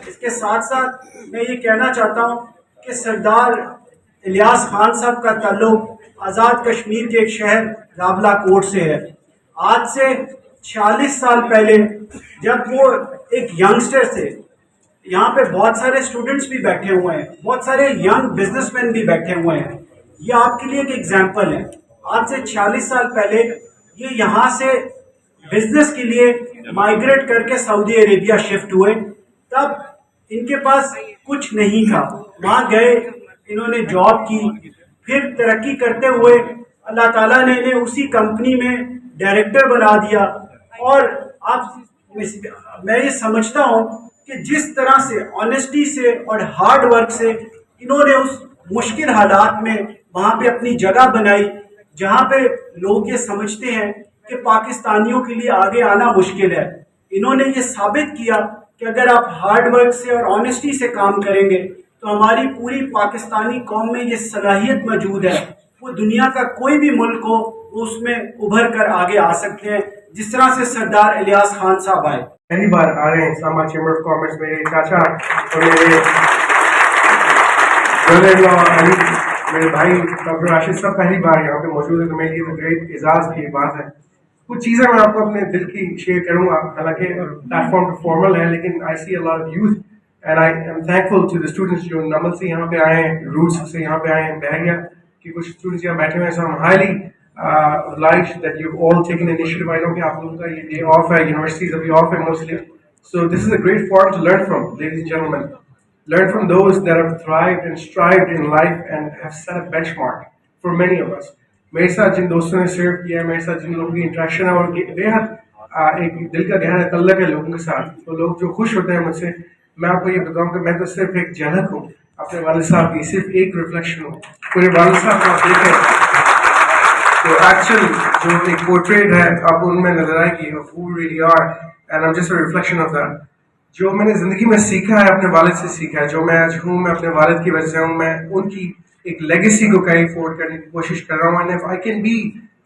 इसके साथ साथ मैं ये कहना चाहता हूँ कि सरदार इलियास खान साहब का ताल्लुक आज़ाद कश्मीर के एक शहर रावलाकोट से है। आज से 46 साल पहले जब वो एक यंगस्टर थे, यहाँ पे बहुत सारे स्टूडेंट्स भी बैठे हुए हैं, बहुत सारे यंग बिजनेसमैन भी बैठे हुए हैं। ये आपके लिए एक एग्जाम्पल है। आज से 46 साल पहले ये यहाँ से बिजनेस के लिए माइग्रेट करके सऊदी अरेबिया शिफ्ट हुए। तब इनके पास कुछ नहीं था, वहां गए, इन्होंने जॉब की, फिर तरक्की करते हुए अल्लाह ताला ने इन्हें उसी कंपनी में डायरेक्टर बना दिया। और आप मैं ये समझता हूँ कि जिस तरह से ऑनेस्टी से और हार्ड वर्क से इन्होंने उस मुश्किल हालात में वहां पे अपनी जगह बनाई, जहां पे लोग ये समझते हैं कि पाकिस्तानियों के लिए आगे आना मुश्किल है, इन्होंने ये साबित किया कि अगर आप हार्ड वर्क से और ऑनेस्टी से काम करेंगे तो हमारी पूरी पाकिस्तानी कौम में ये सलाहियत मौजूद है, वो दुनिया का कोई भी मुल्क हो वो उसमें उभर कर आगे आ सकते हैं, जिस तरह से सरदार इलियास खान साहब आए। पहली बार आ रहे हैं इस्लामा चैम्बर ऑफ कॉमर्स, मेरे चाचा और मेरे भाई डॉक्टर राशिद सब पहली बार यहाँ पे मौजूद है, तो मेरे लिए तो ग्रेट एजाज की बात है। कुछ चीज़ें मैं आपको अपने दिल की शेयर करूँगा, हालांकि प्लेटफॉर्म फॉर्मल है, लेकिन I see a lot of youth and I am thankful to the students जो नमल से यहाँ पे आए हैं, रूट्स से यहाँ पे आए हैं, बहरिया कि कुछ स्टूडेंट्स यहाँ बैठे हुए हैं। So I am highly obliged that you've all taken initiative. I know कि आप लोगों का ये day off है, universities अभी off है mostly. So this is a great forum to learn from, ladies and gentlemen. Learn from those that have thrived and strived in life and have set a benchmark for many of us. मेरे साथ जिन दोस्तों ने सर्व किया, मेरे साथ जिन लोगों की interaction है और बेहद एक दिल का गहरा तल्लक है लोगों के साथ, तो लोग जो खुश होते हैं मुझसे, मैं आपको ये बताऊं कि मैं तो सिर्फ एक झलक हूँ अपने वालिद साहब की, सिर्फ एक रिफ्लेक्शन हूँ। पूरे वालिद साहब को आप देखें तो एक्चुअल जो एक पोर्ट्रेट है आपको उनमें नजर आएगी of who we really are, and I'm just a reflection of that. जो मैंने जिंदगी में सीखा है अपने वालिद से सीखा है, जो मैं आज हूँ मैं अपने वालिद की वजह से हूँ, मैं उनकी एक लेगेसी को कैरी फॉरवर्ड करने की कोशिश कर रहा हूँ। And if I can be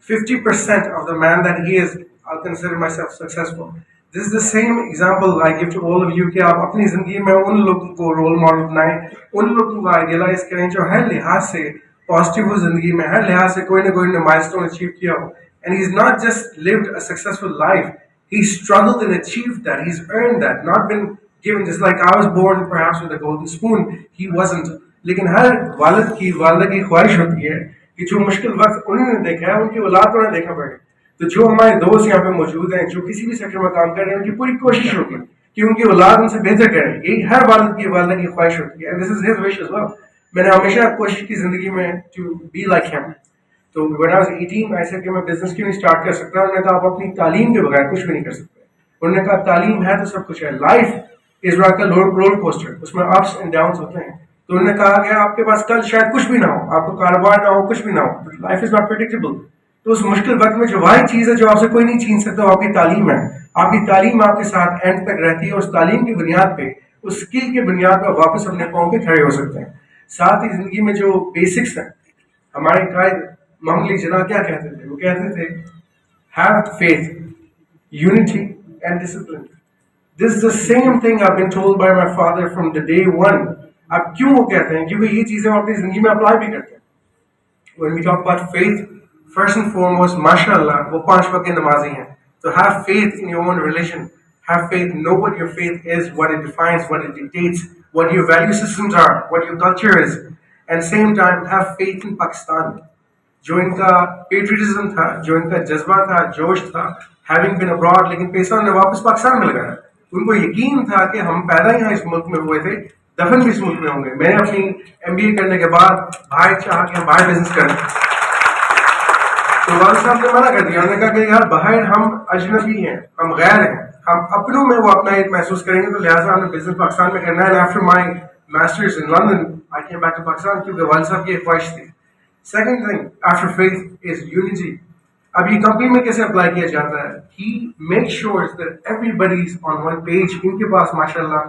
50% of the man that he is, I'll consider myself successful. This is the same example I give to all of you कि आप अपनी जिंदगी में उन लोगों को रोल मॉडल बनाएं, उन लोगों को आइडियलाइज करें जो हर लिहाज से पॉजिटिव हो जिंदगी में, हर लिहाज से कोई ना कोई माइलस्टोन अचीव किया हो। And he is not just lived a successful life, he struggled and achieved that, he's earned that, not been given, just like I was born perhaps with a golden spoon, he wasn't. लेकिन हर वालिद की वालिदा की ख्वाहिश होती है कि जो मुश्किल वक्त उन्होंने देखा है उनकी औलाद को ना देखा पड़े। तो जो हमारे दोस्त यहाँ पे मौजूद हैं जो किसी भी सेक्टर में काम कर रहे हैं, उनकी पूरी कोशिश होगी कि उनकी औलाद उनसे बेहतर करें, यही हर वालिद की वालिदा की ख्वाहिश होती है। And this is his wish as well. मैंने हमेशा कोशिश की जिंदगी में टू बी लाइक हिम। तो when I was 18 I said कि मैं बिजनेस क्यों नहीं स्टार्ट कर सकता। उन्होंने कहा आप अपनी तालीम के बगैर कुछ भी नहीं कर सकते। उन्होंने कहा तालीम है तो सब कुछ है, life is like a roller coaster, उसमें अप्स एंड डाउन्स होते हैं। तो उन्होंने कहा कि आपके पास कल शायद कुछ भी ना हो, आपको कारोबार ना हो, कुछ भी ना हो, लाइफ इज नॉट प्रेडिक्टेबल। तो उस मुश्किल वक्त में जो वाही चीज है जो आपसे कोई नहीं छीन सकता, आपकी तालीम है। आपकी तालीम आपके साथ एंड तक रहती है। उस तालीम की बुनियाद पे, उस स्किल की बुनियाद पर वापस अपने पांव पे खड़े हो सकते हैं। साथ ही जिंदगी में जो बेसिक्स हैं, हमारे कायद मोहम्मद अली जिन्ना क्या कहते थे? वो कहते थे have faith, unity and discipline. This is the same thing I have been told by my father from the day one. अब क्यों वो कहते हैं? क्योंकि ये चीजें हम अपनी जिंदगी में अप्लाई भी करते हैं। When we talk about faith, first and foremost, mashallah, वो 5 वक्त के नमाजी हैं। So have faith in your own religion. Have faith, know what your faith is, what it defines, what it dictates, what your value systems are, what your culture is. And same time, have faith in Pakistan. जो इनका patriotism था, जो इनका जज्बा था, जोश था, having been abroad, लेकिन पैसा उन्हें वापस पाकिस्तान में लगाया। उनको यकीन था कि हम पैदा यहाँ इस मुल्क में हुए थे, दफन भी इस मुल्क में होंगे। मैंने अपनी MBA करने के बाद भाई चाह के हम बाहर बिजनेस करें, तो वालिद साहब ने मना कर दिया। उन्होंने कहा कि यार बाहर हम अजनबी हैं, हम गैर हैं, हम अपनों में वो अपना एक महसूस करेंगे, तो लिहाजा हमने बिजनेस पाकिस्तान में करना है। After my masters in London I came back to Pakistan, क्योंकि वालिद साहब की एक ख्वाहिश थी। Second thing after faith is unity. अब ये कंपनी में कैसे अप्लाई किया जाता है? He make sure that everybody is on one page. इनके पास माशाल्लाह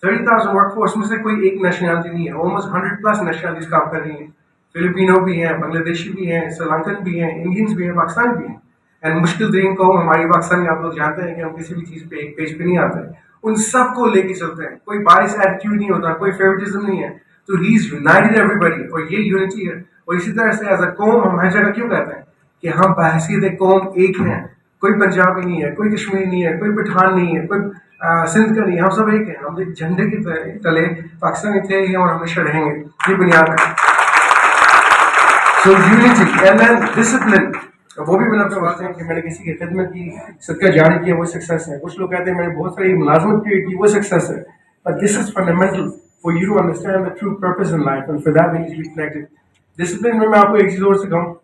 30,000 वर्कफोर्स में से कोई एक नेशनलिटी नहीं है, ऑलमोस्ट 100+ नेशनलिटीज काम कर रही हैं। फिलिपिनो भी हैं, बांग्लादेशी भी हैं, श्रीलंकन भी हैं, इंडियंस भी हैं, पाकिस्तान भी हैं। एंड मुश्किल तरीन कौम हमारी पाकिस्तानी, आप लोग जानते हैं कि हम किसी भी चीज़ पे एक पेज पे नहीं आते, उन सबको लेके चलते हैं, कोई बाइस एटीट्यूड नहीं होता, कोई फेवरेटिज्म नहीं है, तो ही इज यूनाइटेड एवरीबडी, और ये यूनिटी है। और इसी तरह से एज अ कौम हम हर जगह क्यों कहते हैं कि हम बहसीत कौम एक हैं, कोई पंजाबी नहीं है, कोई कश्मीरी नहीं है, कोई पठान नहीं है, कोई सिंध का नहीं है, हम सब एक हैं, हम एक झंडे के तले पाकिस्तानी थे हैं और हमेशा रहेंगे, ये बुनियाद है। सो यूनिटी एंड देन डिसिप्लिन, वो भी मैंने अपने बात है कि मैंने किसी की खिदमत की, सदका जारी किया, वो सक्सेस है। कुछ लोग कहते हैं मैंने बहुत सारी मुलाजमत क्रिएट की, वो सक्सेस है। But this is fundamental for you to understand the true purpose in life, and for that we need to be connected. Discipline में मैं आपको एक चीज और सिखाऊं,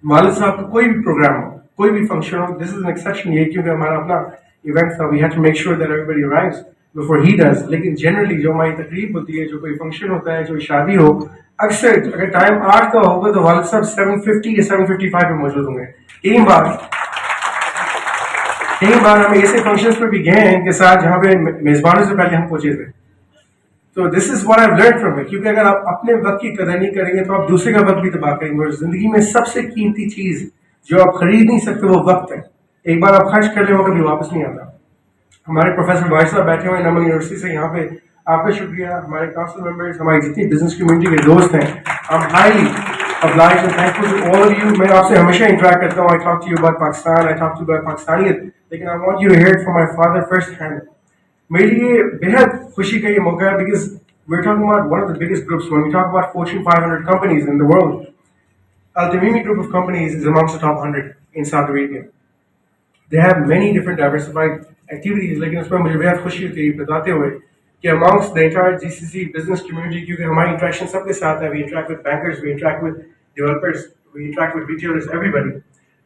वालिद साहब का कोई भी प्रोग्राम हो, कोई भी फंक्शन हो, दिस इज एन एक्सेप्शन, ये क्योंकि हमारा अपना इवेंट था, we had to make sure that everybody arrives before he does. लेकिन जनरली जो हमारी तकरीब होती है, जो कोई फंक्शन होता है, जो शादी हो, अक्सर अगर टाइम 8 का होगा तो वालिद साहब 7:50 या 7:55 पे मौजूद होंगे। कई बार हम ऐसे फंक्शंस पे भी गए हैं इनके साथ जहां पे मेजबानों से पहले हम पहुंचे थे। तो this is what I have learned from it, क्योंकि अगर आप अपने वक्त की कदर नहीं करेंगे तो आप दूसरे का वक्त भी तबाह करेंगे। और जिंदगी में सबसे कीमती चीज जो आप खरीद नहीं सकते वो वक्त है। एक बार आप खर्च कर ले वो कभी वापस नहीं आता। हमारे प्रोफेसर भाई साहब बैठे हुए हैं नमन यूनिवर्सिटी से यहाँ पे, आपका शुक्रिया। हमारे काउंसिल मेंबर्स, हमारी जितनी बिजनेस कम्युनिटी के दोस्त हैं, आई am highly obliged and thankful to all of you. मैं आपसे हमेशा इंटरेक्ट करता हूँ, I talk to you about Pakistan, I talk to you about पाकिस्तानियत, लेकिन I want you to hear it from my father first hand. मेरे लिए बेहद खुशी का ये मौका है, because we're talking about one of the biggest groups. When we talk about Fortune 500 companies in the world, Al Tamimi group of companies is amongst the top 100 in Saudi Arabia. They have many different diversified activities, लेकिन उसमें मुझे बेहद खुशी होती है बताते हुए कि amongst the entire GCC business community, क्योंकि हमारी interaction सबके साथ है, we interact with bankers, we interact with developers, we interact with retailers, everybody.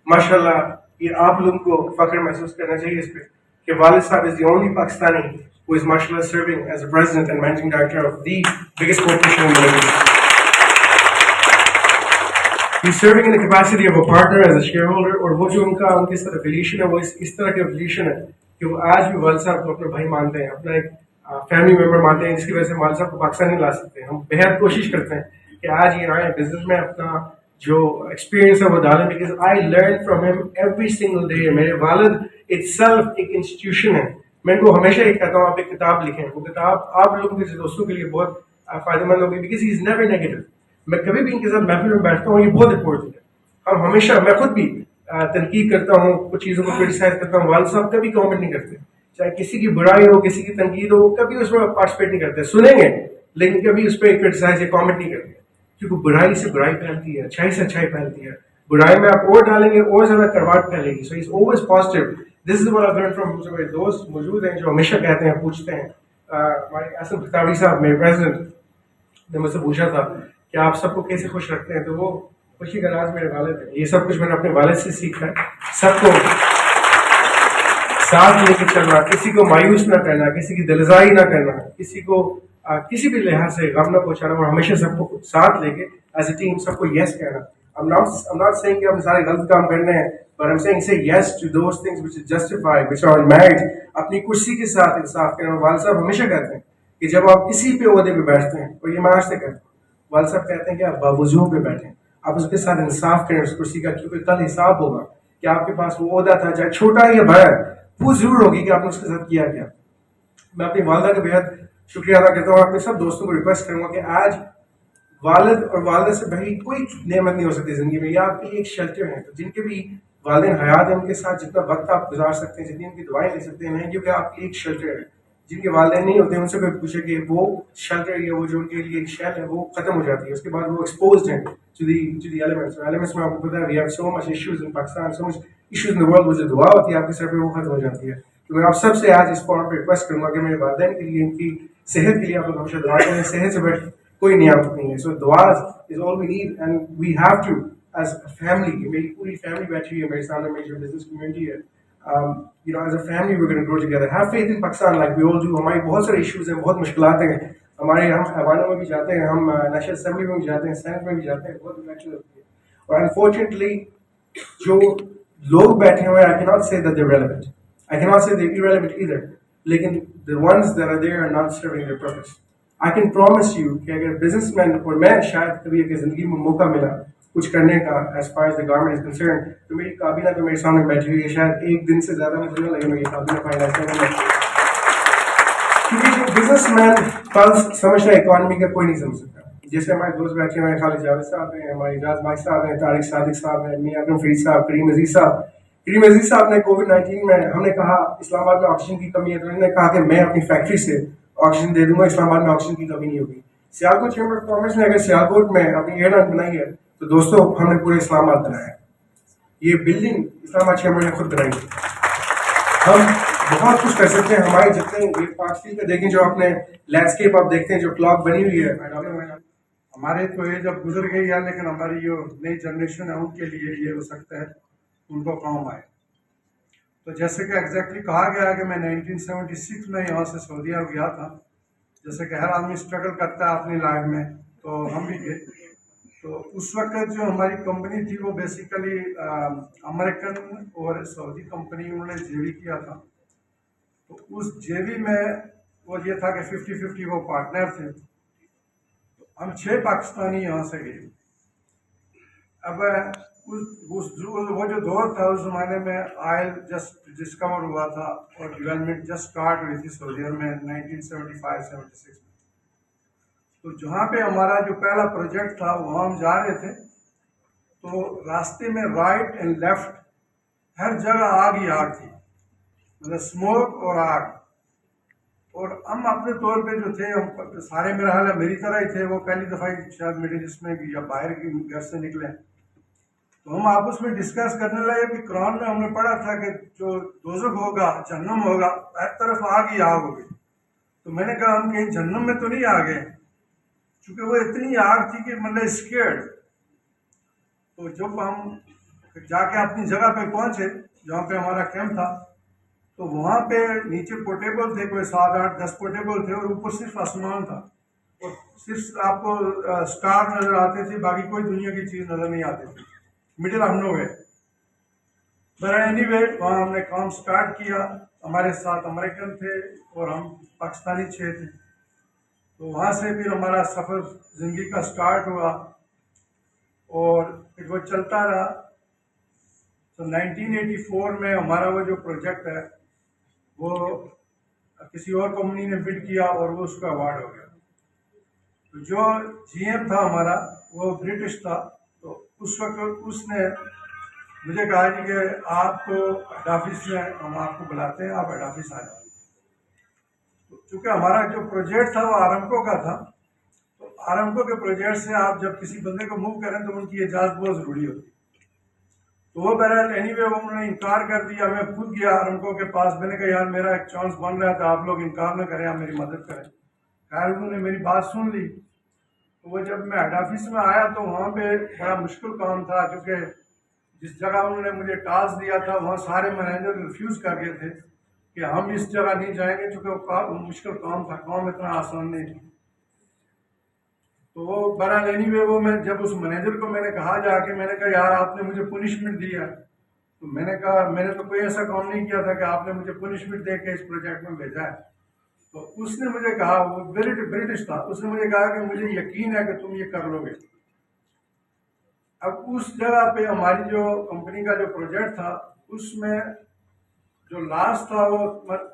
माशाल्लाह, ये आप लोगों को फख्र महसूस करना चाहिए इस पे कि वालिद साहब is the only Pakistani who is mashallah serving as the president and managing director of the biggest corporation in the world. He's serving in the capacity of a partner as a shareholder, और वो जो उनके साथ affiliation है वो इस तरह के affiliation है कि वो आज भी वालिद साहब को अपने भाई मानते हैं, अपना एक फैमिली मेंबर मानते हैं, जिसकी वजह से वालिद साहब को पाकिस्तान नहीं ला सकते। हम बेहद कोशिश करते हैं कि आज ये आए बिजनेस में अपना जो एक्सपीरियंस है वो डालें, because I learn from him every single day. मेरे वालिद इटसेल्फ एक इंस्टीट्यूशन है। मैं इनको हमेशा ये कहता हूँ आप एक किताब लिखें, वो किताब आप लोगों के दोस्तों के लिए बहुत फायदेमंद होगी, because he is never negative. मैं कभी भी इनके साथ महफिल में बैठता हूँ, ये बहुत इंपॉर्टेंट है। हम हमेशा, मैं खुद भी तनकीद करता हूँ, कुछ चीज़ों को क्रिटिसाइज करता हूँ, वालिद साहब कभी कॉमेंट नहीं करते, चाहे किसी की बुराई हो, किसी की तनकीद हो, कभी उसमें पार्टिसिपेट नहीं करते। सुनेंगे लेकिन कभी उस पर क्रिटिसाइज या कॉमेंट नहीं करते, क्योंकि बुराई से बुराई फैलती है, अच्छाई से अच्छाई फैलती है। बुराई में आप और डालेंगे और ज्यादा करवाट फैलेगी। So is always positive. This is what I learn from जो मेरे दोस्त मौजूद हैं, जो हमेशा कहते हैं, पूछते हैं। हमारे असद खताबी साहब, मेरे प्रेसिडेंट, ने मुझसे पूछा था कि आप सबको कैसे खुश रखते हैं, तो वो खुशी का राज मेरे वालिद है। ये सब कुछ मैंने अपने वालिद से सीखा है। सबको साथ लेके चलना, किसी को मायूस ना करना, किसी की दिलजाई ना करना, किसी को किसी भी लिहाज से गम ना पहुंचाना, और हमेशा सबको साथ लेके एज ए टीम सबको यस कहना। I'm not saying कि हम सारे गलत काम करने हैं, but I'm saying say yes to those things which is justified, which are on merit। अपनी कुर्सी के साथ इंसाफ करना। वालिद साहब हमेशा कहते हैं कि जब आप किसी पे ओहदे पे बैठते हैं, और ये मैं आज से कहता हूँ, वालिद साहब कहते हैं कि आप बावजूद पे बैठें, आप उसके साथ इंसाफ करें उस कुर्सी का, क्योंकि कल हिसाब होगा कि आपके पास वो ओहदा था, चाहे छोटा या बड़ा, वो जरूर होगी कि आपने उसके साथ किया क्या। मैं अपनी वालदा का बेहद शुक्रिया अदा करता हूँ। अपने सब दोस्तों को रिक्वेस्ट करूंगा कि आज वालिद और वालदा से बड़ी कोई नेमत नहीं हो सकती जिंदगी में, या आपके लिए एक शेल्टर है। तो जिनके भी वालिदैन हयात है, उनके साथ जितना वक्त आप गुजार सकते हैं, जितनी उनकी दुआएं ले सकते हैं, क्योंकि आपके एक शेल्टर है। जिनके वालिदैन नहीं होते, उनसे कोई पूछे कि वो शेल्टर या वो जो उनके लिए एक शेल है वो खत्म हो जाती है, उसके बाद वो एक्सपोज्ड है टू द एलिमेंट्स। एलिमेंट्स में आपको पता है we have so much issues in Pakistan, so much issues in the world. वो जो दुआ होती है आपके सर पे, वो खत्म हो जाती है। तो मैं आप सबसे आज इस फॉर्म पे रिक्वेस्ट करूंगा कि मेरे वालिदैन के लिए, इनकी सेहत के लिए आप लोग हमेशा दुआ करें। सेहत से बढ़ कोई नियामत नहीं है। So dua is all we need, and we have to as a family. मेरी पूरी फैमिली बैठी हुई है मेरे सामने, मेरी जो बिजनेस कम्युनिटी है, you know, as a family we're going to grow together. Have faith in Pakistan like we all do. हमारी बहुत सारे इश्यूज हैं, बहुत मुश्किलात हैं हमारे। हम ऐवानों में भी जाते हैं, हम नेशनल असेंबली में भी जाते हैं, सेनेट में भी जाते हैं, बहुत इलेक्शन होती है। और अनफॉर्चुनेटली जो लोग बैठे हुए हैं, I cannot say that they're relevant, I cannot say they're irrelevant either, लेकिन the ones that are there are not serving their purpose. I can promise you कि अगर बिजनेसमैन और मैं शायद कभी अगर जिंदगी में मौका मिला कुछ करने का as far as the government is concern, तो मेरी काबीना तो मेरे सामने बैठी हुई है, शायद एक दिन से ज्यादा मुझे नहीं लगेगा ये काबीना फाइनेंस करने में, क्योंकि जो बिजनेसमैन पल्स समझता है इकोनॉमी का कोई नहीं समझ सकता। जैसे हमारे दोस्त बैठे हुए हैं, खालिद जावेद साहब हैं, हमारे इजाज भाई साहब हैं, तारिक सादिक साहब हैं, मियां अकरम फरीद साहब, करीम अजीज साहब। करीम अजीज साहब ने कोविड-19 में हमने कहा इस्लामाबाद में ऑक्सीजन की कमी है, तो उन्होंने कहा कि मैं अपनी फैक्ट्री से ऑक्सीजन दे दूंगा, इस्लामाबाद में ऑक्सीजन की कमी नहीं होगी। सियालकोट चैम्बर ऑफ कॉमर्स ने अगर सियालकोट में अपनी एयरलाइन बनाई है, तो दोस्तों हमने पूरे इस्लामाबाद बनाया है। ये बिल्डिंग इस्लामाबाद चैम्बर ने खुद बनाई है। हम बहुत कुछ कर सकते हैं। हमारे जितने पार्क स्ट्रीट में देखें, जो आपने लैंडस्केप आप देखते हैं, जो क्लॉक बनी हुई है, हमारे तो एज अब गुजर गई है, लेकिन हमारी जो नई जनरेशन है उनके लिए ये हो सकता है उनको काम आए। तो जैसे कि एग्जैक्टली कहा गया है कि मैं 1976 में यहाँ से सऊदी अरब गया था। जैसे कि हर आदमी स्ट्रगल करता है अपनी लाइफ में, तो हम भी गए। तो उस वक्त जो हमारी कंपनी थी वो बेसिकली अमेरिकन और सऊदी कंपनी उन्होंने जेवी किया था। तो उस जेवी में वो ये था कि 50-50 वो पार्टनर थे। हम 6 पाकिस्तानी यहाँ से गए। अब वो जो दौर था उस जमाने में ऑयल जस्ट डिस्कवर हुआ था और डेवलपमेंट जस्ट स्टार्ट हुई थी सऊदी अरब में 1975-76 में। तो जहाँ पे हमारा जो पहला प्रोजेक्ट था वहाँ हम जा रहे थे, तो रास्ते में राइट एंड लेफ्ट हर जगह आग ही आग थी, मतलब स्मोक और आग। और हम अपने तौर पे जो थे, हम सारे मेरा हाल है मेरी तरह ही थे, वो पहली दफ़ा शायद मिडिल ईस्ट में भी या बाहर की घर से निकले। तो हम आपस में डिस्कस करने लगे कि कुरान में हमने पढ़ा था कि जो दोज़ख होगा, जहन्नम होगा, हर तरफ आग ही आग होगी। तो मैंने कहा हम कहीं जहन्नम में तो नहीं आ गए, क्योंकि वो इतनी आग थी कि मतलब स्केर्ड। तो जब हम जाके अपनी जगह पे पहुंचे जहाँ पे हमारा कैंप था, तो वहाँ पे नीचे पोर्टेबल थे, कोई 7-8-10 पोर्टेबल थे, और ऊपर सिर्फ आसमान था और सिर्फ आपको स्टार नजर आते थे, बाकी कोई दुनिया की चीज़ नजर नहीं आती थी, middle of nowhere. But anyway वहाँ हमने काम स्टार्ट किया। हमारे साथ अमेरिकन थे और हम पाकिस्तानी 6 थे। तो वहाँ से फिर हमारा सफ़र ज़िंदगी का स्टार्ट हुआ और फिर वो चलता रहा। तो 1984 में हमारा वो जो प्रोजेक्ट है वो किसी और कंपनी ने बिड किया और वो उसका अवार्ड हो गया। तो जो जीएम था हमारा वो ब्रिटिश था। तो उस वक्त उसने मुझे कहा जी कि आपको हेड ऑफिस में हम आपको बुलाते हैं, आप हेड ऑफिस आ जाओ। तो चूँकि हमारा जो प्रोजेक्ट था वो आरम्को का था, तो आरम्को के प्रोजेक्ट से आप जब किसी बंदे को मूव करें तो उनकी इजाज़त बहुत ज़रूरी होती है। तो वो बहरहाल एनीवे वो उन्होंने इनकार कर दिया। मैं खुद गया आरम्को के पास, मैंने कहा यार मेरा एक चांस बन रहा था, आप लोग इनकार ना करें, आप मेरी मदद करें। खैर उन्होंने मेरी बात सुन ली। तो वो जब मैं हेड ऑफिस में आया तो वहाँ पे बड़ा मुश्किल काम था, क्योंकि जिस जगह उन्होंने मुझे टास्क दिया था वहाँ सारे मैनेजर रिफ्यूज कर गए थे कि हम इस जगह नहीं जाएंगे, चूँकि वो मुश्किल काम था, काम इतना आसान नहीं था। तो वो बहरहाल एनीवे वो मैं जब उस मैनेजर को मैंने कहा जाके, मैंने कहा यार आपने मुझे पनिशमेंट दिया। तो मैंने कहा मैंने तो कोई ऐसा काम नहीं किया था कि आपने मुझे पनिशमेंट दे के इस प्रोजेक्ट में भेजा है। तो उसने मुझे कहा, वो ब्रिटिश था, उसने मुझे कहा कि मुझे यकीन है कि तुम ये कर लोगे। अब उस जगह पे हमारी जो कंपनी का जो प्रोजेक्ट था उसमें जो लास्ट था वो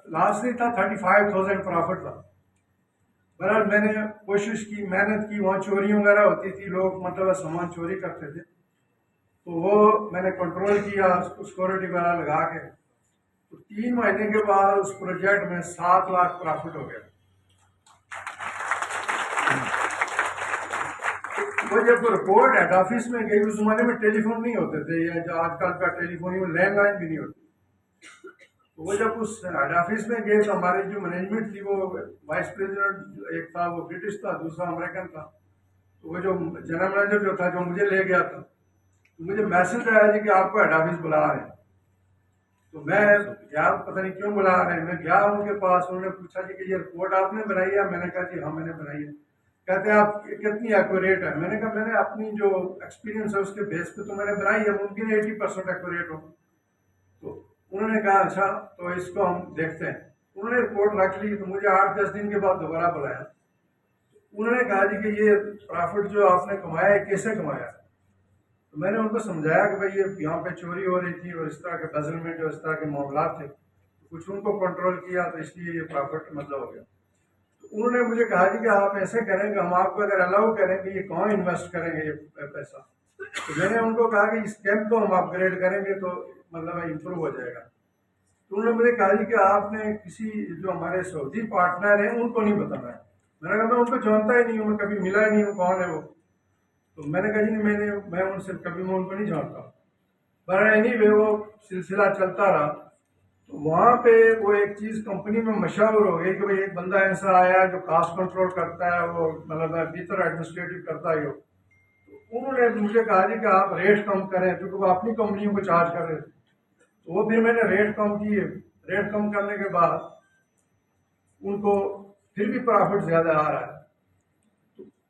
लास्ट नहीं था, 35,000 प्रॉफिट था। बहरहाल मैंने कोशिश की, मेहनत की, वहाँ चोरी वगैरह होती थी, लोग मतलब सामान चोरी करते थे, तो वो मैंने कंट्रोल किया, सिक्योरिटी वगैरह लगा के। तो 3 महीने के बाद उस प्रोजेक्ट में 7 लाख प्रॉफिट हो गया। वो जब रिपोर्ट हेड ऑफिस में गई, उस जमाने में टेलीफोन नहीं होते थे, या जो आजकल का टेलीफोन, लैंडलाइन भी नहीं होती। तो वो जब उस हेड ऑफिस में गए तो हमारे जो मैनेजमेंट थी, वो वाइस प्रेसिडेंट एक था वो ब्रिटिश था, दूसरा अमेरिकन था। तो वो जो जनरल मैनेजर जो था, जो मुझे ले गया था, तो मुझे मैसेज आया जी कि आपको हेड ऑफिस बुला रहे हैं। तो मैं गया, पता नहीं क्यों बुला रहे हैं। मैं गया उनके पास, उन्होंने पूछा जी कि ये रिपोर्ट आपने बनाई है? मैंने कहा जी हाँ मैंने बनाई है। कहते हैं आप कितनी एक्यूरेट है? मैंने कहा मैंने अपनी जो एक्सपीरियंस है उसके बेस पे तो मैंने बनाई है, मुमकिन है 80% एक्यूरेट हो। तो उन्होंने कहा अच्छा तो इसको हम देखते हैं। उन्होंने रिपोर्ट रख ली। तो मुझे 8-10 दिन के बाद दोबारा बुलाया। उन्होंने कहा जी कि ये प्रॉफिट जो आपने कमाया है कैसे कमाया। तो मैंने उनको समझाया कि भाई ये यहाँ पे चोरी हो रही थी और इस तरह के गजलमेंट और इस तरह के मामला थे, तो कुछ उनको कंट्रोल किया तो इसलिए ये प्रॉफिट मतलब हो गया। तो उन्होंने मुझे कहा जी कि आप ऐसे करेंगे, हम आपको अगर अलाउ करेंगे ये कहाँ इन्वेस्ट करेंगे ये पैसा। तो मैंने उनको कहा कि इस कैंप को हम अपग्रेड करेंगे तो मतलब इम्प्रूव हो जाएगा। तो उन्होंने मुझे कहा जी कि आपने किसी जो हमारे सऊदी पार्टनर हैं उनको नहीं बताना है। मैंने कहा मैं उनको जानता ही नहीं हूँ, मैं कभी मिला ही नहीं हूँ, कौन है वो। तो मैंने कहा जी मैं उनसे कभी मैं उनको नहीं जानता। पर एनीवे वो सिलसिला चलता रहा। तो वहाँ पे वो एक चीज़ कंपनी में मशहूर हो गई कि भाई एक बंदा ऐसा आया है जो कास्ट कंट्रोल करता है, वो मतलब भीतर एडमिनिस्ट्रेटिव करता ही हो। तो उन्होंने मुझे कहा जी कि आप रेट कम करें, क्योंकि वो अपनी कंपनियों को चार्ज कर रहे थे। तो वो फिर मैंने रेट कम किए। रेट कम करने के बाद उनको फिर भी प्रॉफिट ज़्यादा आ रहा है।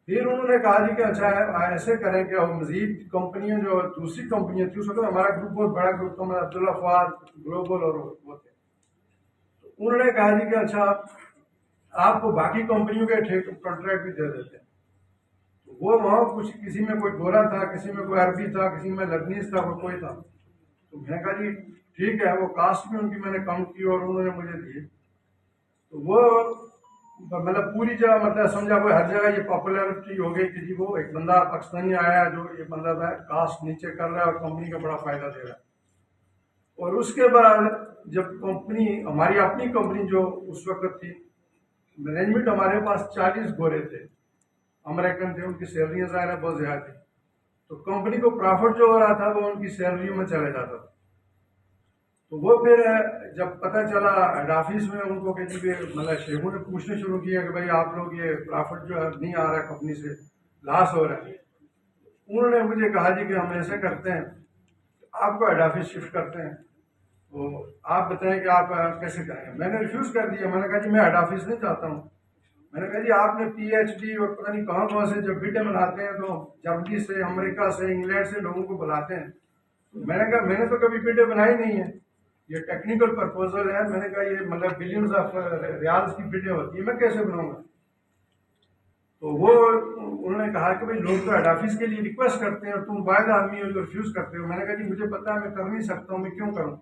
फिर उन्होंने कहा जी कि अच्छा है ऐसे करें कि हम मजीद कंपनियां जो दूसरी कंपनियां थी उस वक्त हमारा ग्रुप बहुत बड़ा ग्रुप था, मैं अब्दुल्ला फवाद ग्लोबल और वो थे। तो उन्होंने कहा जी कि अच्छा आपको बाकी कंपनियों के कॉन्ट्रैक्ट भी दे देते हैं। तो वो वहाँ कुछ किसी में कोई गोरा था, किसी में कोई अरबी था, किसी में लबनीज था, वो कोई था। तो मैंने कहा जी ठीक है, वो कास्ट भी उनकी मैंने कम की और उन्होंने मुझे दिए। तो वो मतलब पूरी जगह मतलब समझा कोई हर जगह ये पॉपुलैरिटी हो गई कि जी वो एक बंदा पाकिस्तानी आया जो ये मतलब है कास्ट नीचे कर रहा है और कंपनी का बड़ा फायदा दे रहा है। और उसके बाद जब कंपनी हमारी अपनी कंपनी जो उस वक्त थी, मैनेजमेंट हमारे पास 40 गोरे थे, अमेरिकन थे, उनकी सैलरियाँ ज़ाहिर है बहुत ज़्यादा थी। तो कंपनी को प्रॉफिट जो हो रहा था वो उनकी सैलरियों में चले जाता था। तो वो फिर जब पता चला हेड ऑफिस में उनको कि जी मतलब शेखों ने पूछने शुरू किया कि भाई आप लोग ये प्रॉफिट जो है नहीं आ रहा है, कंपनी से लॉस हो रहा है। उन्होंने मुझे कहा जी कि हम ऐसे करते हैं, आपको हेड ऑफिस शिफ्ट करते हैं, तो आप बताएं कि आप कैसे करेंगे। मैंने रिफ्यूज़ कर दिया। मैंने कहा जी मैं हेड ऑफिस नहीं चाहता हूँ। मैंने कहा जी आपने PhD और पता नहीं कहाँ कहाँ से जब बीटे बनाते हैं तो जर्मनी से, अमेरिका से, इंग्लैंड से लोगों को बुलाते हैं। तो मैंने कहा मैंने तो कभी बीटे बनाई नहीं है, ये टेक्निकल प्रपोजल है। मैंने कहा ये मतलब बिलियंस ऑफ रियाल्स की बीटे होती है, मैं कैसे बनाऊंगा। तो वो उन्होंने कहा कि भाई लोग तो हेड ऑफिस के लिए रिक्वेस्ट करते हैं और तुम वायद आदमी हो जो रिफ्यूज करते हो। मैंने कहा जी मुझे पता है मैं कर नहीं सकता हूँ, मैं क्यों करूँ।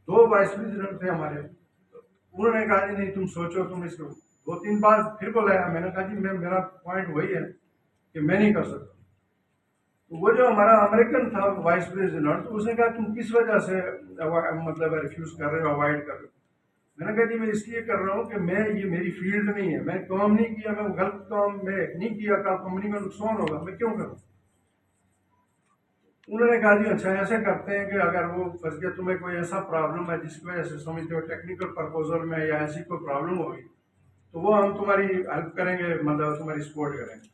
2 वाइस प्रेसिडेंट थे हमारे। तो उन्होंने कहा जी नहीं तुम सोचो, तुम इसको 2-3 बार फिर बुलाया। मैंने कहा जी मैं मेरा पॉइंट वही है कि मैं नहीं कर सकता। तो वो जो हमारा अमेरिकन था वाइस प्रेसिडेंट, तो उसने कहा तुम किस वजह से मतलब रिफ्यूज कर रहे हो, अवॉइड कर रहे हो। मैंने कहा जी मैं इसलिए कर रहा हूँ कि मैं ये मेरी फील्ड नहीं है, मैं काम नहीं किया, मैं गलत काम मैं नहीं किया, कल कंपनी में नुकसान होगा, मैं क्यों करूँ। उन्होंने कहा जी अच्छा ऐसे करते हैं कि अगर वो फंस गया, तुम्हें कोई ऐसा प्रॉब्लम है जिसकी वजह से समझते हो टेक्निकल प्रपोजल में या ऐसी कोई प्रॉब्लम होगी तो वो हम तुम्हारी हेल्प करेंगे, मतलब तुम्हारी सपोर्ट करेंगे।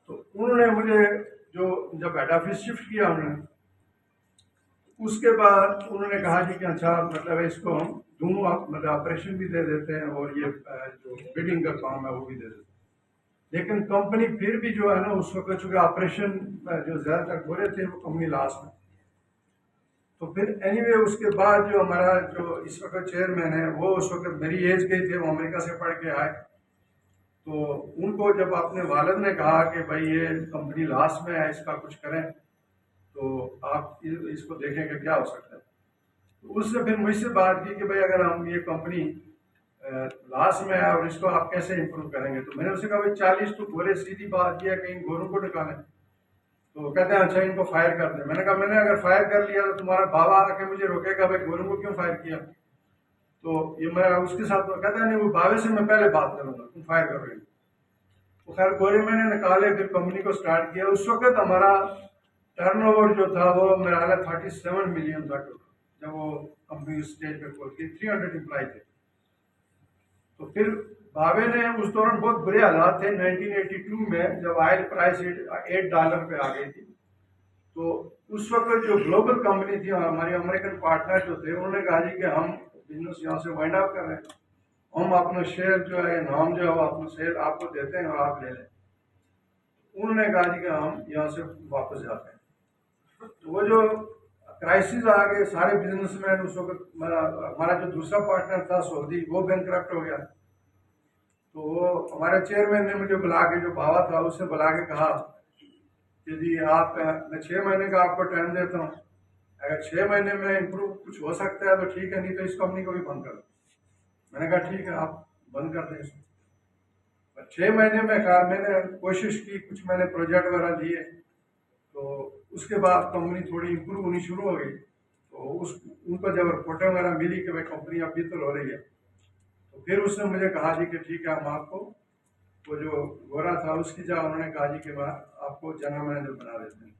तो उन्होंने मुझे जो जब हेड ऑफिस शिफ्ट किया उन्होंने, उसके बाद उन्होंने कहा जी कि अच्छा मतलब इसको हम दोनों मतलब ऑपरेशन भी दे देते हैं और ये जो बिल्डिंग का काम है वो भी दे देते हैं। लेकिन कंपनी फिर भी जो है ना उस वक्त चूंकि ऑपरेशन जो ज्यादातर हो रहे थे वो कंपनी लॉस में। तो फिर एनीवे उसके बाद जो हमारा जो इस वक्त चेयरमैन है वो उस वक्त मेरी एज के थे, वो अमेरिका से पढ़ के आए। तो उनको जब अपने वालिद ने कहा कि भाई ये कंपनी लॉस में है, इसका कुछ करें तो आप इसको देखें कि क्या हो सकता है। तो उसने फिर मुझसे बात की कि भाई अगर हम ये कंपनी लॉस में है और इसको आप कैसे इम्प्रूव करेंगे। तो मैंने उससे कहा भाई 40 तो गोरे, सीधी बात यह है कि इन गोरों को निकालें। तो कहते हैं अच्छा इनको फायर कर दें। मैंने कहा मैंने अगर फायर कर लिया तो तुम्हारा बाबा आके मुझे रोकेगा भाई गोरों को क्यों फायर किया। तो ये मैं उसके साथ कहता है नहीं वो बाबे से मैं पहले बात करूंगा, तुम फायर करोगे। तो खैर गोरे मैंने निकाले, फिर कंपनी को स्टार्ट किया। उस वक्त हमारा टर्नओवर जो था वो मेरा हाल 37 मिलियन था जब वो कंपनी स्टेज पे खोलती, 300 एम्प्लॉय थे। तो फिर भावे ने उस दौरान बहुत बुरे हालात थे 1982 में जब ऑयल प्राइस $8 पे आ गई थी। तो उस वक्त जो ग्लोबल कंपनी थी हमारी अमेरिकन पार्टनर जो थे उन्होंने कहा जी कि हम बिजनेस यहाँ से वाइंड अप कर रहे हैं, हम अपना शेयर जो है नाम जो है वो अपना शेयर आपको देते हैं और आप ले लें। उन्होंने कहा जी कि हम यहाँ से वापस जाते हैं। तो वो जो क्राइसिस आ गए सारे बिजनेसमैन उस वक्त, हमारा जो दूसरा पार्टनर था सऊदी वो बैंकक्रप्ट हो गया। तो वो हमारे चेयरमैन ने मुझे बुला के, जो बाबा था उससे बुला के कहा कि जी आप, मैं 6 महीने का आपको टाइम देता हूँ, अगर 6 महीने में इम्प्रूव कुछ हो सकता है तो ठीक है, नहीं तो इस कंपनी को भी बंद कर दो। मैंने कहा ठीक है, आप बंद कर दें इसको। 6 महीने में खैर मैंने कोशिश की, कुछ मैंने प्रोजेक्ट वगैरह लिए, तो उसके बाद कंपनी थोड़ी इम्प्रूव होनी शुरू हो गई। तो उनको जब रिपोर्टें वगैरह मिली कि भाई कंपनी अब बेहतर हो रही है, तो फिर उसने मुझे कहा जी कि ठीक है, हम आपको, वो जो गोरा था उसकी जगह उन्होंने कहा जी कि मैं आपको जनरल मैनेजर बना देते हैं।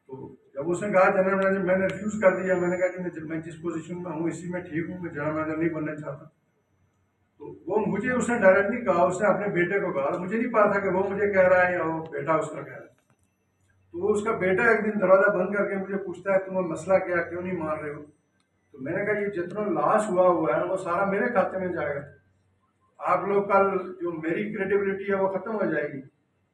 तो जब उसने कहा जनरल मैनेजर, मैंने रिफ्यूज़ कर दिया। मैंने कहा कि मैं जिस पोजीशन में हूँ इसी में ठीक हूँ, मैं जनरल मैनेजर नहीं बनना चाहता। तो वो मुझे उसने डायरेक्ट नहीं कहा, उसने अपने बेटे को कहा। मुझे नहीं पता था कि वो मुझे कह रहा है या वो बेटा उसका कह रहा है। तो उसका बेटा एक दिन दरवाजा बंद करके मुझे पूछता है, तुम्हें मसला क्या, क्यों नहीं मार रहे हो? तो मैंने कहा ये जितना लॉस हुआ है वो सारा मेरे खाते में जाएगा, आप लोग कल जो मेरी क्रेडिबिलिटी है वो खत्म हो जाएगी।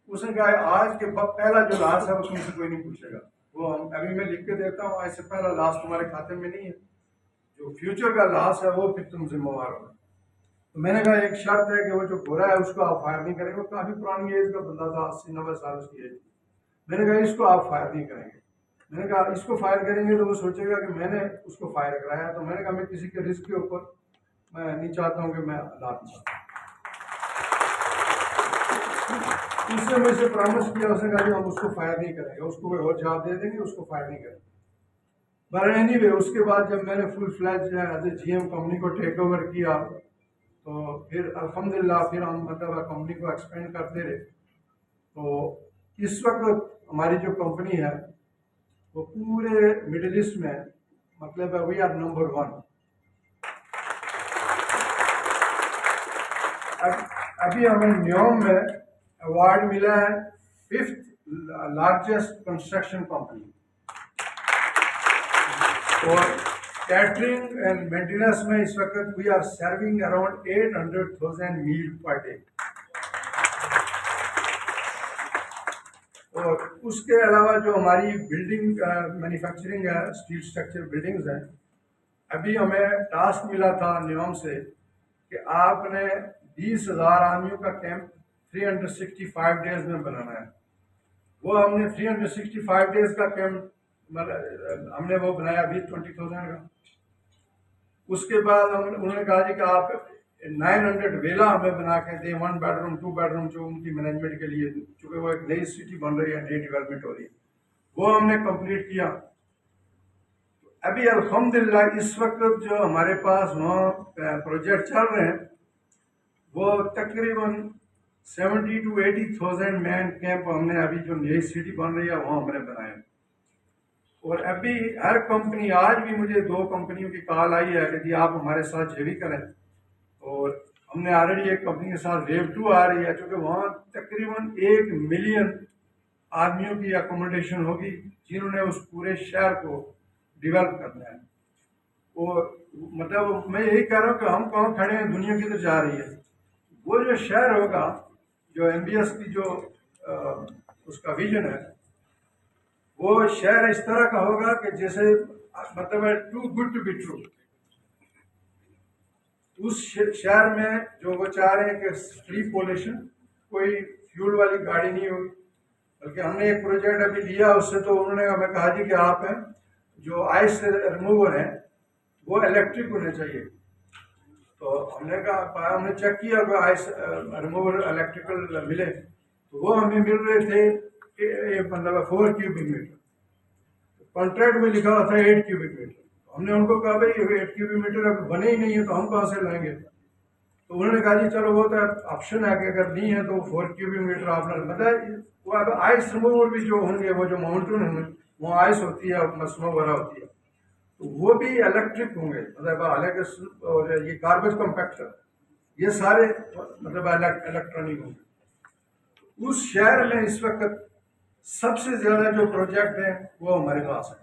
उसने कहा आज के वक्त पहला जो लॉस है वो तुमसे कोई नहीं पूछेगा, वो हम अभी मैं लिख के देता हूँ, आज से पहला लॉस तुम्हारे खाते में नहीं है, जो फ्यूचर का लॉस है वो फिर तुम जिम्मेवार हो। तो मैंने कहा एक शर्त है कि वो जो गोरा है उसको आप फायर नहीं करेंगे, वो काफी पुरानी एज का बंदा था, 80-90 साल उसकी एज। मैंने कहा इसको आप फायर नहीं करेंगे। मैंने कहा इसको फायर करेंगे तो वो सोचेगा कि मैंने उसको फायर कराया। तो मैंने कहा मैं किसी के रिस्क के ऊपर मैं नहीं चाहता हूँ कि मैं लात मारूं। उसने मुझसे प्रॉमिस किया, उसने कहा कि हम उसको फायर नहीं करेंगे, उसको कोई और जवाब दे देंगे, उसको फायर नहीं करेंगे। पर एनीवे उसके बाद जब मैंने full fledge as a GM company को टेक ओवर किया, तो फिर अल्हम्दुलिल्लाह फिर हम मतलब कंपनी को एक्सपेंड करते रहे। तो इस वक्त हमारी जो कंपनी है वो पूरे मिडिल ईस्ट में, मतलब वी आर नंबर 1। अभी हमें न्योम में अवार्ड मिला है 5th लार्जेस्ट कंस्ट्रक्शन कंपनी, और कैटरिंग एंड मेंटेनेंस में इस वक्त we are serving around 800,000 meal per day. और उसके अलावा जो हमारी बिल्डिंग मैन्युफैक्चरिंग है, स्टील स्ट्रक्चर बिल्डिंग्स हैं, अभी हमें टास्क मिला था न्योम से कि आपने 20,000 आदमियों का कैंप 365 डेज में बनाना है। वो हमने 365 डेज का कैंप हमने वो बनाया अभी 20,000 का। उसके बाद उन्होंने कहा जी कि आप 900 वेला हमें बना के दे, 1 बेडरूम 2 बेडरूम, जो उनकी मैनेजमेंट के लिए, चूंकि वो एक नई सिटी बन रही है, नई डेवलपमेंट हो रही है, वो हमने कंप्लीट किया। अभी अल्हम्दुलिल्लाह इस वक्त जो हमारे पास वहाँ प्रोजेक्ट चल रहे हैं वो तकरीबन 70 to 80,000 मैन कैंप हमने अभी जो नई सिटी बन रही है वहाँ हमने बनाए। और अभी हर कंपनी, आज भी मुझे 2 कंपनियों की कॉल आई है कि जी आप हमारे साथ जेवी करें। और हमने ऑलरेडी एक कंपनी के साथ वेव 2 आ रही है, क्योंकि वहाँ तकरीबन 1 मिलियन आदमियों की अकोमोडेशन होगी जिन्होंने उस पूरे शहर को डेवलप करना है। और मतलब मैं यही कह रहा हूँ कि हम कहाँ खड़े हैं, दुनिया किधर जा रही है। वो जो शहर होगा, जो एमबीएस की जो उसका विजन है, वो शहर इस तरह का होगा कि जैसे मतलब है too good to be true. उस शहर में जो वो चाह रहे हैं कि फ्री पोल्यूशन, कोई फ्यूल वाली गाड़ी नहीं होगी, बल्कि हमने एक प्रोजेक्ट अभी लिया उससे, तो उन्होंने हमें कहा जी कि आप हैं जो आइस रिमूवर है वो इलेक्ट्रिक होने चाहिए। तो हमने कहा, हमने चेक किया कि आइस रिमूवर इलेक्ट्रिकल मिले, तो वो हमें मिल रहे थे मतलब 4 क्यूबिक मीटर, कॉन्ट्रैक्ट में लिखा हुआ था 8 क्यूबिक मीटर। हमने उनको कहा भाई 8 क्यूबिक मीटर अगर बने ही नहीं है तो हम कहाँ से लाएंगे? तो उन्होंने कहा जी चलो वो तो ऑप्शन है कि अगर नहीं है तो 4 क्यूबिक मीटर आपने मतलब वो अब आइस रिमूवर भी जो होंगे, वो जो माउंटेन होंगे वो आइस होती है, स्नो वगैरह होती है, तो वो भी इलेक्ट्रिक होंगे। मतलब हालांकि और ये गार्बेज कम्पैक्टर, ये सारे मतलब इलेक्ट्रॉनिक होंगे। उस शहर में इस वक्त सबसे ज्यादा जो प्रोजेक्ट है वो हमारे पास है।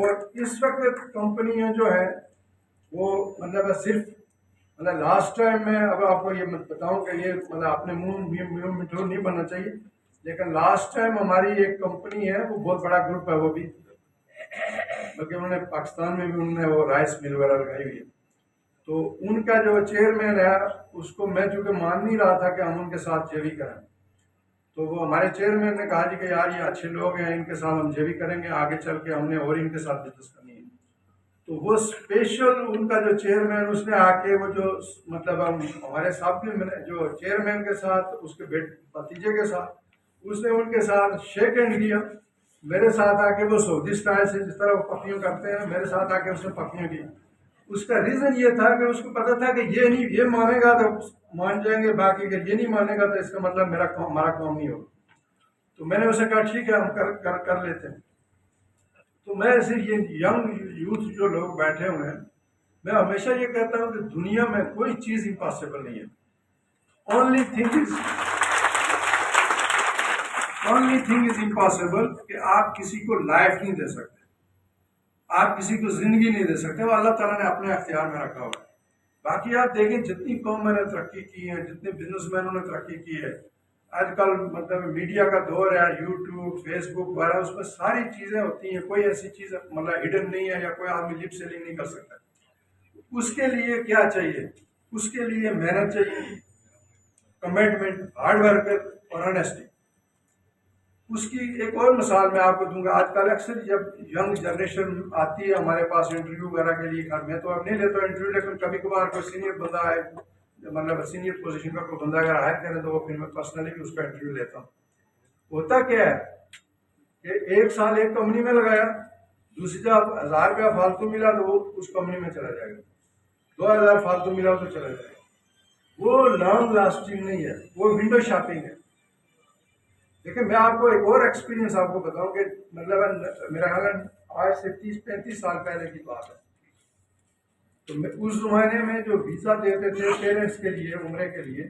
और इस वक्त कंपनियां जो है वो मतलब सिर्फ मतलब लास्ट टाइम मैं अब आपको ये मत बताऊं कि ये मतलब अपने मुंह मिठू नहीं बनना चाहिए, लेकिन लास्ट टाइम हमारी एक कंपनी है, वो बहुत बड़ा ग्रुप है, वो भी बल्कि उन्होंने पाकिस्तान में भी उन्होंने वो राइस मिल वगैरह लगाई हुई है। तो उनका जो चेयरमैन है उसको मैं चूँकि मान नहीं रहा था कि हम उनके साथ जेवी करें, तो वो हमारे चेयरमैन ने कहा जी कि यार ये अच्छे लोग हैं, इनके साथ हम जेवी करेंगे, आगे चल के हमने और इनके साथ बिजनेस करनी है। तो वो स्पेशल उनका जो चेयरमैन उसने आके वो जो मतलब हम हमारे साथ में जो चेयरमैन के साथ उसके भतीजे के साथ उसने उनके साथ शेक हैंड किया, मेरे साथ आके वो सऊदी स्टाइल से जिस तरह वो पक्कियों करते हैं मेरे साथ आके उसने पक्कियों की। उसका रीजन ये था कि उसको पता था कि ये नहीं, ये मानेगा तो मान जाएंगे, बाकी के ये नहीं मानेगा तो इसका मतलब हमारा काम नहीं होगा। तो मैंने उसे कहा ठीक है हम कर लेते हैं। तो मैं ऐसे ये यंग यूथ जो लोग बैठे हुए हैं, मैं हमेशा ये कहता हूँ कि दुनिया में कोई चीज इम्पॉसिबल नहीं है। ओनली थिंग इज इम्पॉसिबल कि आप किसी को लाइफ नहीं दे सकते, आप किसी को जिंदगी नहीं दे सकते, वो अल्लाह ताला ने अपने अख्तियार में रखा हुआ है। बाकी आप देखें जितनी कौम ने तरक्की की है, जितने बिजनेसमैनों ने तरक्की की है, आजकल मतलब मीडिया का दौर है, यूट्यूब फेसबुक वगैरह, उसमें सारी चीजें होती हैं, कोई ऐसी चीज मतलब हिडन नहीं है या कोई आदमी लिप सेलिंग नहीं कर सकता। उसके लिए क्या चाहिए? उसके लिए मेहनत चाहिए, कमिटमेंट, हार्ड वर्क और ऑनेस्टी। उसकी एक और मिसाल मैं आपको दूंगा। आजकल अक्सर जब यंग जनरेशन आती है हमारे पास इंटरव्यू वगैरह के लिए, घर में तो अब नहीं लेता इंटरव्यू, लेकिन कभी कभार कोई सीनियर बंदा है, मतलब सीनियर पोजीशन का कोई बंदा अगर हायर करें तो वो फिर मैं पर्सनली भी उसका इंटरव्यू लेता हूँ। होता क्या है कि एक साल एक कंपनी में लगाया, दूसरी जब 1000 रुपया फालतू मिला तो वो उस कंपनी में चला जाएगा, 2000 फालतू मिला तो चला जाएगा। वो लॉन्ग लास्टिंग नहीं है, वो विंडो शॉपिंग है। देखिए मैं आपको एक और एक्सपीरियंस आपको बताऊं कि मतलब मेरा ख्याल आज से 30-35 साल पहले की बात है। तो उस जमाने में जो वीजा देते थे पेरेंट्स के लिए उम्रे के लिए,